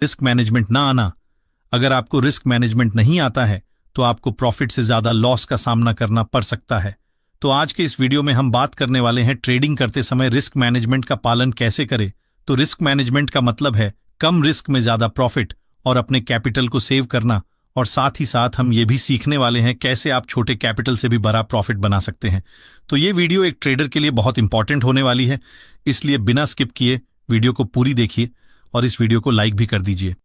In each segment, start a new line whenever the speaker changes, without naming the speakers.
Risk management ना आना। अगर आपको रिस्क मैनेजमेंट नहीं आता है तो आपको प्रॉफिट से ज्यादा लॉस का सामना करना पड़ सकता है। तो आज के इस वीडियो में हम बात करने वाले हैं ट्रेडिंग करते समय रिस्क मैनेजमेंट का पालन कैसे करें। तो रिस्क मैनेजमेंट का मतलब है कम रिस्क में ज्यादा प्रॉफिट और अपने कैपिटल को सेव करना। और साथ ही साथ हम ये भी सीखने वाले हैं कैसे आप छोटे कैपिटल से भी बड़ा प्रॉफिट बना सकते हैं। तो ये वीडियो एक ट्रेडर के लिए बहुत इंपॉर्टेंट होने वाली है, इसलिए बिना स्किप किए वीडियो को पूरी देखिए और इस वीडियो को लाइक भी कर दीजिए।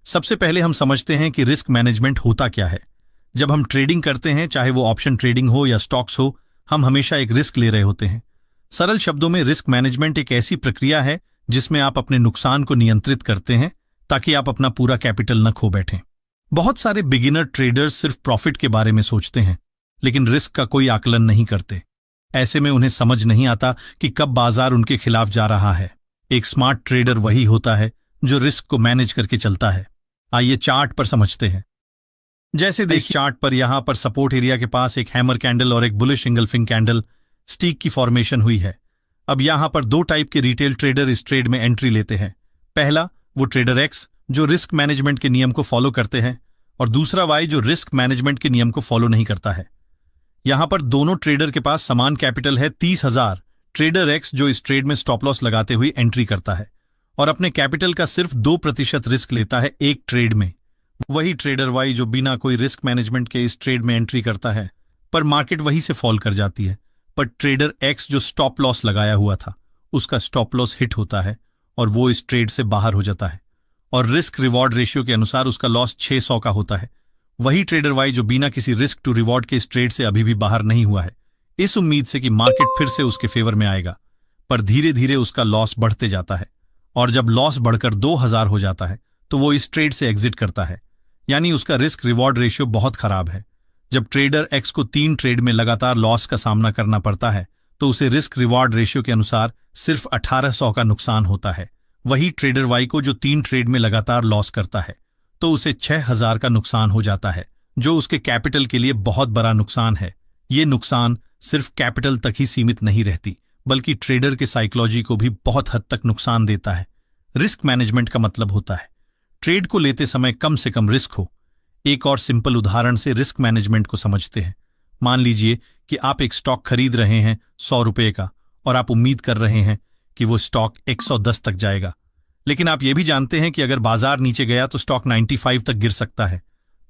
सबसे पहले हम समझते हैं कि रिस्क मैनेजमेंट होता क्या है। जब हम ट्रेडिंग करते हैं, चाहे वो ऑप्शन ट्रेडिंग हो या स्टॉक्स हो, हम हमेशा एक रिस्क ले रहे होते हैं। सरल शब्दों में रिस्क मैनेजमेंट एक ऐसी प्रक्रिया है जिसमें आप अपने नुकसान को नियंत्रित करते हैं ताकि आप अपना पूरा कैपिटल न खो बैठें। बहुत सारे बिगिनर ट्रेडर्स सिर्फ प्रॉफिट के बारे में सोचते हैं लेकिन रिस्क का कोई आकलन नहीं करते। ऐसे में उन्हें समझ नहीं आता कि कब बाजार उनके खिलाफ जा रहा है। एक स्मार्ट ट्रेडर वही होता है जो रिस्क को मैनेज करके चलता है। आइए चार्ट पर समझते हैं। जैसे देखिए चार्ट पर यहां पर सपोर्ट एरिया के पास एक हैमर कैंडल और एक बुलिश इंगल्फिंग कैंडल स्टिक की फॉर्मेशन हुई है। अब यहां पर दो टाइप के रिटेल ट्रेडर इस ट्रेड में एंट्री लेते हैं। पहला वो ट्रेडर एक्स जो रिस्क मैनेजमेंट के नियम को फॉलो करते हैं और दूसरा वाई जो रिस्क मैनेजमेंट के नियम को फॉलो नहीं करता है। यहां पर दोनों ट्रेडर के पास समान कैपिटल है 30,000। ट्रेडर एक्स जो इस ट्रेड में स्टॉप लॉस लगाते हुए एंट्री करता है और अपने कैपिटल का सिर्फ 2% रिस्क लेता है एक ट्रेड में। वही ट्रेडर वाई जो बिना कोई रिस्क मैनेजमेंट के इस ट्रेड में एंट्री करता है पर मार्केट वहीं से फॉल कर जाती है, पर ट्रेडर एक्स जो स्टॉप लॉस लगाया हुआ था उसका स्टॉप लॉस हिट होता है और वो इस ट्रेड से बाहर हो जाता है और रिस्क रिवॉर्ड रेशियो के अनुसार उसका लॉस 600 का होता है। वही ट्रेडर वाई जो बिना किसी रिस्क टू रिवॉर्ड के इस ट्रेड से अभी भी बाहर नहीं हुआ है, इस उम्मीद से कि मार्केट फिर से उसके फेवर में आएगा, पर धीरे धीरे उसका लॉस बढ़ते जाता है और जब लॉस बढ़कर 2000 हो जाता है तो वो इस ट्रेड से एग्जिट करता है। यानी उसका रिस्क रिवॉर्ड रेशियो बहुत खराब है। जब ट्रेडर एक्स को 3 ट्रेड में लगातार लॉस का सामना करना पड़ता है तो उसे रिस्क रिवॉर्ड रेशियो के अनुसार सिर्फ 1800 का नुकसान होता है। वही ट्रेडर वाई को जो 3 ट्रेड में लगातार लॉस करता है तो उसे 6000 का नुकसान हो जाता है, जो उसके कैपिटल के लिए बहुत बड़ा नुकसान है। ये नुकसान सिर्फ कैपिटल तक ही सीमित नहीं रहती बल्कि ट्रेडर के साइकोलॉजी को भी बहुत हद तक नुकसान देता है। रिस्क मैनेजमेंट का मतलब होता है ट्रेड को लेते समय कम से कम रिस्क हो। एक और सिंपल उदाहरण से रिस्क मैनेजमेंट को समझते हैं। मान लीजिए कि आप एक स्टॉक खरीद रहे हैं 100 रुपये का और आप उम्मीद कर रहे हैं कि वो स्टॉक 110 तक जाएगा, लेकिन आप ये भी जानते हैं कि अगर बाजार नीचे गया तो स्टॉक 95 तक गिर सकता है।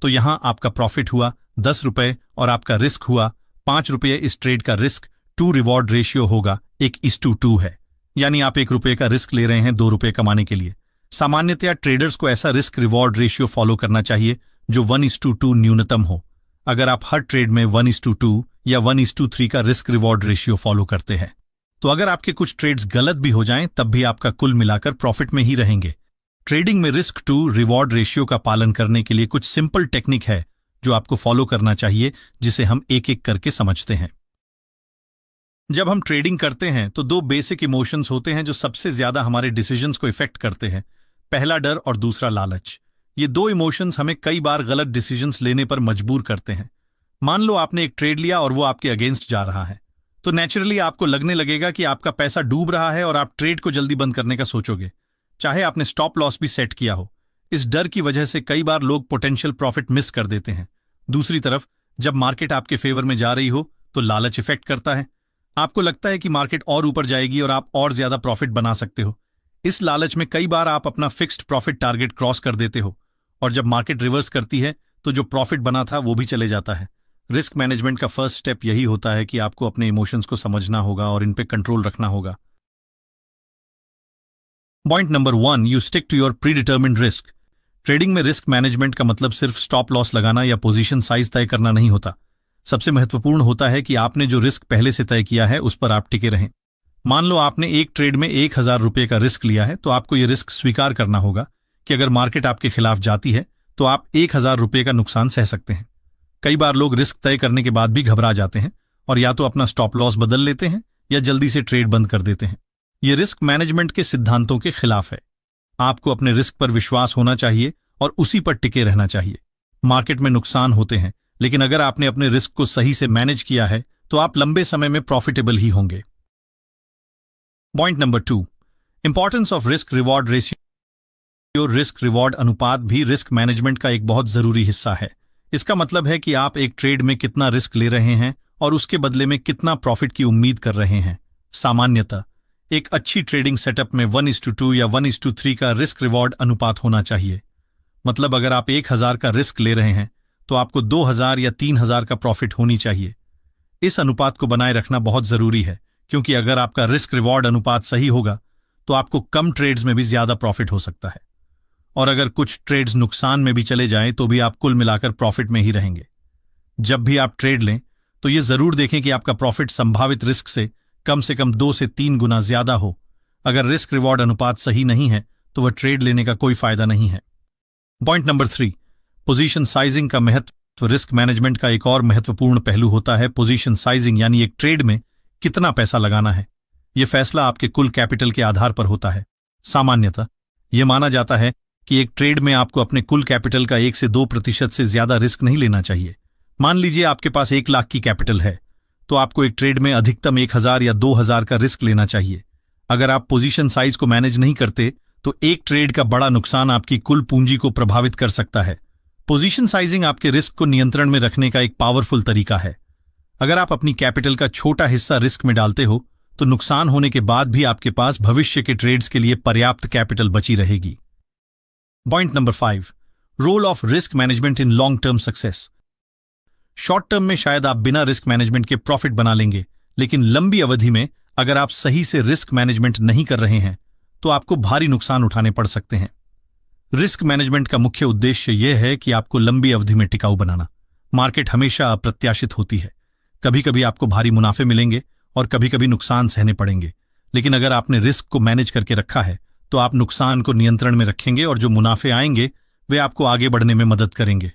तो यहां आपका प्रॉफिट हुआ 10 रुपये और आपका रिस्क हुआ 5 रुपये। इस ट्रेड का रिस्क टू रिवॉर्ड रेशियो होगा 1:2 है, यानी आप 1 रुपये का रिस्क ले रहे हैं 2 रुपये कमाने के लिए। सामान्यतया ट्रेडर्स को ऐसा रिस्क रिवॉर्ड रेशियो फॉलो करना चाहिए जो 1:2 न्यूनतम हो। अगर आप हर ट्रेड में 1:2 या 1:3 का रिस्क रिवॉर्ड रेशियो फॉलो करते हैं तो अगर आपके कुछ ट्रेड्स गलत भी हो जाएं तब भी आपका कुल मिलाकर प्रॉफिट में ही रहेंगे। ट्रेडिंग में रिस्क टू रिवॉर्ड रेशियो का पालन करने के लिए कुछ सिंपल टेक्निक है जो आपको फॉलो करना चाहिए, जिसे हम एक एक करके समझते हैं। जब हम ट्रेडिंग करते हैं तो 2 बेसिक इमोशंस होते हैं जो सबसे ज्यादा हमारे डिसीजंस को इफेक्ट करते हैं। पहला डर और दूसरा लालच। ये 2 इमोशंस हमें कई बार गलत डिसीजंस लेने पर मजबूर करते हैं। मान लो आपने एक ट्रेड लिया और वो आपके अगेंस्ट जा रहा है तो नेचुरली आपको लगने लगेगा कि आपका पैसा डूब रहा है और आप ट्रेड को जल्दी बंद करने का सोचोगे, चाहे आपने स्टॉप लॉस भी सेट किया हो। इस डर की वजह से कई बार लोग पोटेंशियल प्रॉफिट मिस कर देते हैं। दूसरी तरफ जब मार्केट आपके फेवर में जा रही हो तो लालच इफेक्ट करता है। आपको लगता है कि मार्केट और ऊपर जाएगी और आप और ज्यादा प्रॉफिट बना सकते हो। इस लालच में कई बार आप अपना फिक्स्ड प्रॉफिट टारगेट क्रॉस कर देते हो और जब मार्केट रिवर्स करती है तो जो प्रॉफिट बना था वो भी चले जाता है। रिस्क मैनेजमेंट का फर्स्ट स्टेप यही होता है कि आपको अपने इमोशंस को समझना होगा और इन पे कंट्रोल रखना होगा। Point number 1, you stick to your predetermined risk. Trading में रिस्क मैनेजमेंट का मतलब सिर्फ स्टॉप लॉस लगाना या पोजीशन साइज तय करना नहीं होता। सबसे महत्वपूर्ण होता है कि आपने जो रिस्क पहले से तय किया है उस पर आप टिके रहें। मान लो आपने एक ट्रेड में 1000 रुपये का रिस्क लिया है तो आपको यह रिस्क स्वीकार करना होगा कि अगर मार्केट आपके खिलाफ जाती है तो आप 1000 रुपये का नुकसान सह सकते हैं। कई बार लोग रिस्क तय करने के बाद भी घबरा जाते हैं और या तो अपना स्टॉप लॉस बदल लेते हैं या जल्दी से ट्रेड बंद कर देते हैं। यह रिस्क मैनेजमेंट के सिद्धांतों के खिलाफ है। आपको अपने रिस्क पर विश्वास होना चाहिए और उसी पर टिके रहना चाहिए। मार्केट में नुकसान होते हैं लेकिन अगर आपने अपने रिस्क को सही से मैनेज किया है तो आप लंबे समय में प्रॉफिटेबल ही होंगे। Point number 2, importance of risk reward ratio, risk reward अनुपात भी रिस्क मैनेजमेंट का एक बहुत जरूरी हिस्सा है। इसका मतलब है कि आप एक ट्रेड में कितना रिस्क ले रहे हैं और उसके बदले में कितना प्रॉफिट की उम्मीद कर रहे हैं। सामान्यतः एक अच्छी ट्रेडिंग सेटअप में 1:2 या 1:3 का रिस्क रिवॉर्ड अनुपात होना चाहिए। मतलब अगर आप 1000 का रिस्क ले रहे हैं तो आपको 2000 या 3000 का प्रॉफिट होनी चाहिए। इस अनुपात को बनाए रखना बहुत जरूरी है, क्योंकि अगर आपका रिस्क रिवॉर्ड अनुपात सही होगा तो आपको कम ट्रेड्स में भी ज्यादा प्रॉफिट हो सकता है, और अगर कुछ ट्रेड्स नुकसान में भी चले जाएं तो भी आप कुल मिलाकर प्रॉफिट में ही रहेंगे। जब भी आप ट्रेड लें तो यह जरूर देखें कि आपका प्रॉफिट संभावित रिस्क से कम 2 से 3 गुना ज्यादा हो। अगर रिस्क रिवॉर्ड अनुपात सही नहीं है तो वह ट्रेड लेने का कोई फायदा नहीं है। पॉइंट नंबर 3, पोजीशन साइजिंग का महत्व। रिस्क मैनेजमेंट का एक और महत्वपूर्ण पहलू होता है पोजीशन साइजिंग, यानी एक ट्रेड में कितना पैसा लगाना है। यह फैसला आपके कुल कैपिटल के आधार पर होता है। सामान्यतः यह माना जाता है कि एक ट्रेड में आपको अपने कुल कैपिटल का 1 से 2% से ज्यादा रिस्क नहीं लेना चाहिए। मान लीजिए आपके पास 1 लाख की कैपिटल है तो आपको एक ट्रेड में अधिकतम 1000 या 2000 का रिस्क लेना चाहिए। अगर आप पोजीशन साइज को मैनेज नहीं करते तो एक ट्रेड का बड़ा नुकसान आपकी कुल पूंजी को प्रभावित कर सकता है। पोजीशन साइजिंग आपके रिस्क को नियंत्रण में रखने का एक पावरफुल तरीका है। अगर आप अपनी कैपिटल का छोटा हिस्सा रिस्क में डालते हो तो नुकसान होने के बाद भी आपके पास भविष्य के ट्रेड्स के लिए पर्याप्त कैपिटल बची रहेगी। Point number 5, role of risk management in long term success. Short term में शायद आप बिना रिस्क मैनेजमेंट के प्रॉफिट बना लेंगे, लेकिन लंबी अवधि में अगर आप सही से रिस्क मैनेजमेंट नहीं कर रहे हैं तो आपको भारी नुकसान उठाने पड़ सकते हैं। रिस्क मैनेजमेंट का मुख्य उद्देश्य यह है कि आपको लंबी अवधि में टिकाऊ बनाना। मार्केट हमेशा अप्रत्याशित होती है, कभी कभी आपको भारी मुनाफे मिलेंगे और कभी कभी नुकसान सहने पड़ेंगे, लेकिन अगर आपने रिस्क को मैनेज करके रखा है तो आप नुकसान को नियंत्रण में रखेंगे और जो मुनाफे आएंगे वे आपको आगे बढ़ने में मदद करेंगे।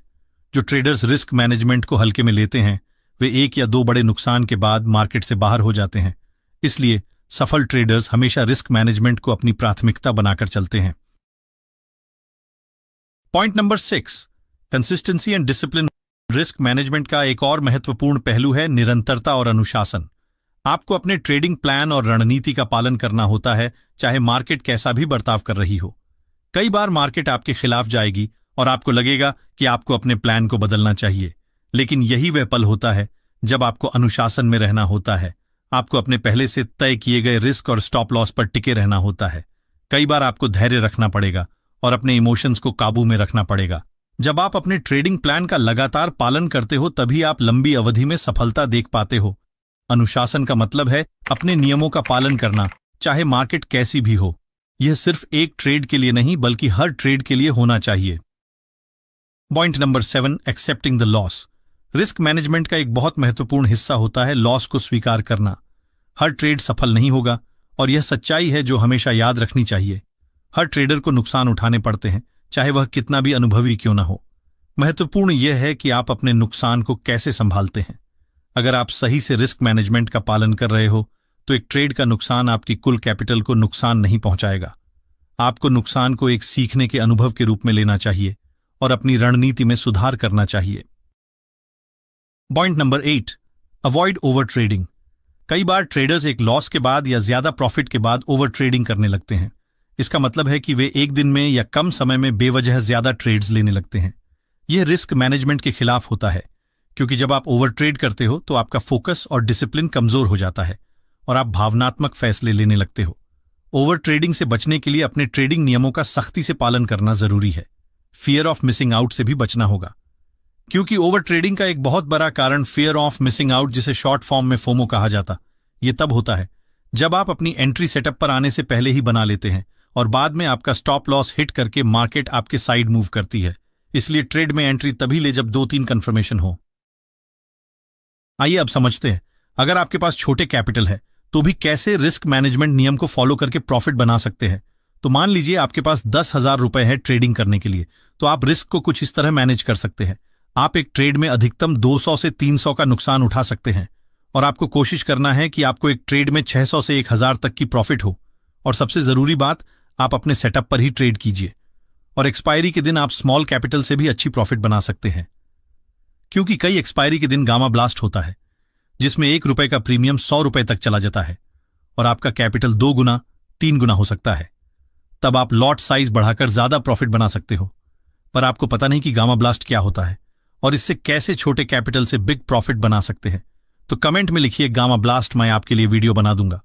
जो ट्रेडर्स रिस्क मैनेजमेंट को हल्के में लेते हैं वे 1 या 2 बड़े नुकसान के बाद मार्केट से बाहर हो जाते हैं। इसलिए सफल ट्रेडर्स हमेशा रिस्क मैनेजमेंट को अपनी प्राथमिकता बनाकर चलते हैं। Point number 6, consistency and discipline. Risk management का एक और महत्वपूर्ण पहलू है निरंतरता और अनुशासन। आपको अपने ट्रेडिंग प्लान और रणनीति का पालन करना होता है, चाहे मार्केट कैसा भी बर्ताव कर रही हो। कई बार मार्केट आपके खिलाफ जाएगी और आपको लगेगा कि आपको अपने प्लान को बदलना चाहिए, लेकिन यही वह पल होता है जब आपको अनुशासन में रहना होता है। आपको अपने पहले से तय किए गए रिस्क और स्टॉप लॉस पर टिके रहना होता है। कई बार आपको धैर्य रखना पड़ेगा और अपने इमोशंस को काबू में रखना पड़ेगा। जब आप अपने ट्रेडिंग प्लान का लगातार पालन करते हो तभी आप लंबी अवधि में सफलता देख पाते हो। अनुशासन का मतलब है अपने नियमों का पालन करना, चाहे मार्केट कैसी भी हो। यह सिर्फ एक ट्रेड के लिए नहीं बल्कि हर ट्रेड के लिए होना चाहिए। Point number 7, accepting the loss. Risk management का एक बहुत महत्वपूर्ण हिस्सा होता है लॉस को स्वीकार करना। हर ट्रेड सफल नहीं होगा और यह सच्चाई है जो हमेशा याद रखनी चाहिए। हर ट्रेडर को नुकसान उठाने पड़ते हैं, चाहे वह कितना भी अनुभवी क्यों न हो। महत्वपूर्ण यह है कि आप अपने नुकसान को कैसे संभालते हैं। अगर आप सही से रिस्क मैनेजमेंट का पालन कर रहे हो तो एक ट्रेड का नुकसान आपकी कुल कैपिटल को नुकसान नहीं पहुंचाएगा। आपको नुकसान को एक सीखने के अनुभव के रूप में लेना चाहिए और अपनी रणनीति में सुधार करना चाहिए। Point number 8, avoid over trading. कई बार ट्रेडर्स एक लॉस के बाद या ज्यादा प्रॉफिट के बाद ओवर ट्रेडिंग करने लगते हैं। इसका मतलब है कि वे एक दिन में या कम समय में बेवजह ज्यादा ट्रेड्स लेने लगते हैं। यह रिस्क मैनेजमेंट के खिलाफ होता है, क्योंकि जब आप ओवर ट्रेड करते हो तो आपका फोकस और डिसिप्लिन कमजोर हो जाता है और आप भावनात्मक फैसले लेने लगते हो। ओवर ट्रेडिंग से बचने के लिए अपने ट्रेडिंग नियमों का सख्ती से पालन करना जरूरी है। फियर ऑफ मिसिंग आउट से भी बचना होगा, क्योंकि ओवर ट्रेडिंग का एक बहुत बड़ा कारण फियर ऑफ मिसिंग आउट, जिसे शॉर्ट फॉर्म में फोमो कहा जाता, यह तब होता है जब आप अपनी एंट्री सेटअप पर आने से पहले ही बना लेते हैं और बाद में आपका स्टॉप लॉस हिट करके मार्केट आपके साइड मूव करती है। इसलिए ट्रेड में एंट्री तभी ले जब 2-3 कंफर्मेशन हो। आइए अब समझते हैं, अगर आपके पास छोटे कैपिटल है तो भी कैसे रिस्क मैनेजमेंट नियम को फॉलो करके प्रॉफिट बना सकते हैं। तो मान लीजिए आपके पास 10,000 रुपए है ट्रेडिंग करने के लिए, तो आप रिस्क को कुछ इस तरह मैनेज कर सकते हैं। आप एक ट्रेड में अधिकतम 200 से 300 का नुकसान उठा सकते हैं और आपको कोशिश करना है कि आपको एक ट्रेड में 600 से 1000 तक की प्रॉफिट हो। और सबसे जरूरी बात, आप अपने सेटअप पर ही ट्रेड कीजिए और एक्सपायरी के दिन आप स्मॉल कैपिटल से भी अच्छी प्रॉफिट बना सकते हैं, क्योंकि कई एक्सपायरी के दिन गामा ब्लास्ट होता है जिसमें ₹1 का प्रीमियम ₹100 तक चला जाता है और आपका कैपिटल 2 गुना, 3 गुना हो सकता है। तब आप लॉट साइज बढ़ाकर ज्यादा प्रॉफिट बना सकते हो। पर आपको पता नहीं कि गामा ब्लास्ट क्या होता है और इससे कैसे छोटे कैपिटल से बिग प्रॉफिट बना सकते हैं। तो कमेंट में लिखिए गामा ब्लास्ट, मैं आपके लिए वीडियो बना दूंगा।